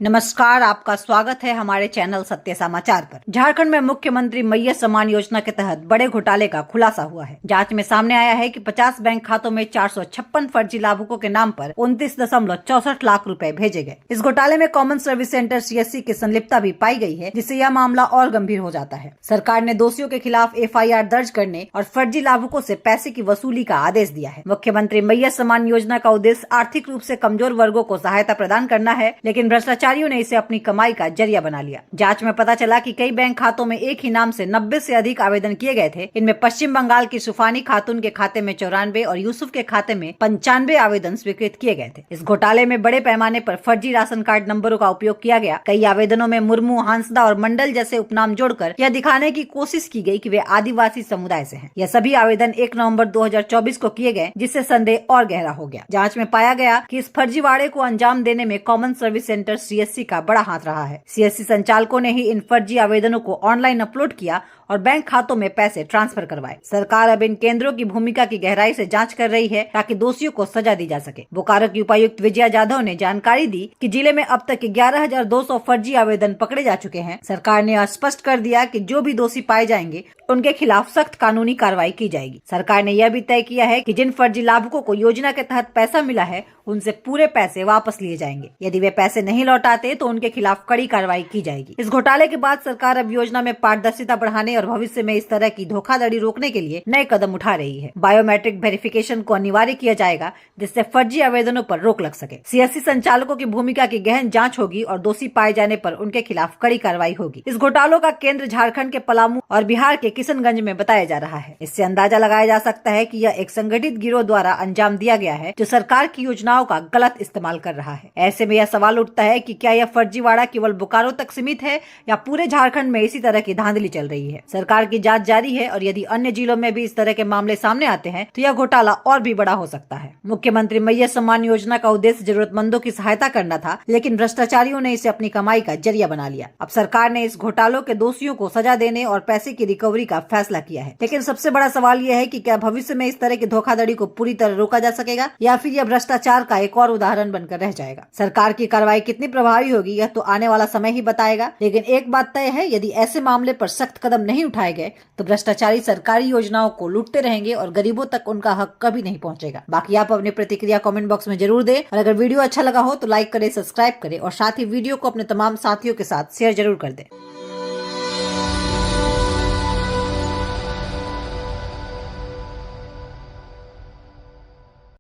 नमस्कार, आपका स्वागत है हमारे चैनल सत्य समाचार पर। झारखंड में मुख्यमंत्री मैय्या सम्मान योजना के तहत बड़े घोटाले का खुलासा हुआ है। जांच में सामने आया है कि 50 बैंक खातों में 456 फर्जी लाभुकों के नाम पर 29.64 लाख रुपए भेजे गए। इस घोटाले में कॉमन सर्विस सेंटर CSC की संलिप्तता भी पाई गई है, जिससे यह मामला और गंभीर हो जाता है। सरकार ने दोषियों के खिलाफ FIR दर्ज करने और फर्जी लाभुकों से पैसे की वसूली का आदेश दिया है। मुख्यमंत्री मैय्या सम्मान योजना का उद्देश्य आर्थिक रूप से कमजोर वर्गों को सहायता प्रदान करना है, लेकिन भ्रष्टाचारियों ने इसे अपनी कमाई का जरिया बना लिया। जांच में पता चला कि कई बैंक खातों में एक ही नाम से 90 से अधिक आवेदन किए गए थे। इनमें पश्चिम बंगाल की सुफानी खातून के खाते में 94 और यूसुफ के खाते में 95 आवेदन स्वीकृत किए गए थे। इस घोटाले में बड़े पैमाने पर फर्जी राशन कार्ड नंबरों का उपयोग किया गया। कई आवेदनों में मुर्मू, हांसदा और मंडल जैसे उपनाम जोड़कर यह दिखाने की कोशिश की गई कि वे आदिवासी समुदाय से हैं। यह सभी आवेदन 1 नवंबर 2024 को किए गए, जिससे संदेह और गहरा हो गया। जांच में पाया गया कि इस फर्जीवाड़े को अंजाम देने में कॉमन सर्विस सेंटर CSC का बड़ा हाथ रहा है। CSC संचालकों ने ही इन फर्जी आवेदनों को ऑनलाइन अपलोड किया और बैंक खातों में पैसे ट्रांसफर करवाए। सरकार अब इन केंद्रों की भूमिका की गहराई से जांच कर रही है, ताकि दोषियों को सजा दी जा सके। बोकारो की उपायुक्त विजया यादव ने जानकारी दी कि जिले में अब तक 11,200 फर्जी आवेदन पकड़े जा चुके हैं। सरकार ने स्पष्ट कर दिया कि जो भी दोषी पाए जाएंगे उनके खिलाफ सख्त कानूनी कार्रवाई की जाएगी। सरकार ने यह भी तय किया है कि जिन फर्जी लाभुकों को योजना के तहत पैसा मिला है, उनसे पूरे पैसे वापस लिए जाएंगे। यदि वे पैसे नहीं लौटाते तो उनके खिलाफ कड़ी कार्रवाई की जाएगी। इस घोटाले के बाद सरकार अब योजना में पारदर्शिता बढ़ाने और भविष्य में इस तरह की धोखाधड़ी रोकने के लिए नए कदम उठा रही है। बायोमेट्रिक वेरिफिकेशन को अनिवार्य किया जाएगा, जिससे फर्जी आवेदनों पर रोक लग सके। CSC संचालकों की भूमिका की गहन जांच होगी और दोषी पाए जाने पर उनके खिलाफ कड़ी कार्रवाई होगी। इस घोटालों का केंद्र झारखंड के पलामू और बिहार के किशनगंज में बताया जा रहा है। इससे अंदाजा लगाया जा सकता है कि यह एक संगठित गिरोह द्वारा अंजाम दिया गया है, जो सरकार की योजनाओं का गलत इस्तेमाल कर रहा है। ऐसे में यह सवाल उठता है कि क्या यह फर्जीवाड़ा केवल बोकारो तक सीमित है या पूरे झारखंड में इसी तरह की धांधली चल रही है। सरकार की जांच जारी है और यदि अन्य जिलों में भी इस तरह के मामले सामने आते हैं तो यह घोटाला और भी बड़ा हो सकता है। मुख्यमंत्री मैय्या सम्मान योजना का उद्देश्य जरूरतमंदों की सहायता करना था, लेकिन भ्रष्टाचारियों ने इसे अपनी कमाई का जरिया बना लिया। अब सरकार ने इस घोटालों के दोषियों को सजा देने और पैसे की रिकवरी का फैसला किया है। लेकिन सबसे बड़ा सवाल यह है कि क्या भविष्य में इस तरह की धोखाधड़ी को पूरी तरह रोका जा सकेगा, या फिर यह भ्रष्टाचार का एक और उदाहरण बनकर रह जाएगा। सरकार की कार्रवाई कितनी प्रभावी होगी यह तो आने वाला समय ही बताएगा। लेकिन एक बात तय है, यदि ऐसे मामले पर सख्त कदम नहीं उठाए गए तो भ्रष्टाचारी सरकारी योजनाओं को लूटते रहेंगे और गरीबों तक उनका हक कभी नहीं पहुंचेगा। बाकी आप अपनी प्रतिक्रिया कमेंट बॉक्स में जरूर दें, और अगर वीडियो अच्छा लगा हो तो लाइक करें, सब्सक्राइब करें और साथ ही वीडियो को अपने तमाम साथियों के साथ शेयर जरूर कर दें।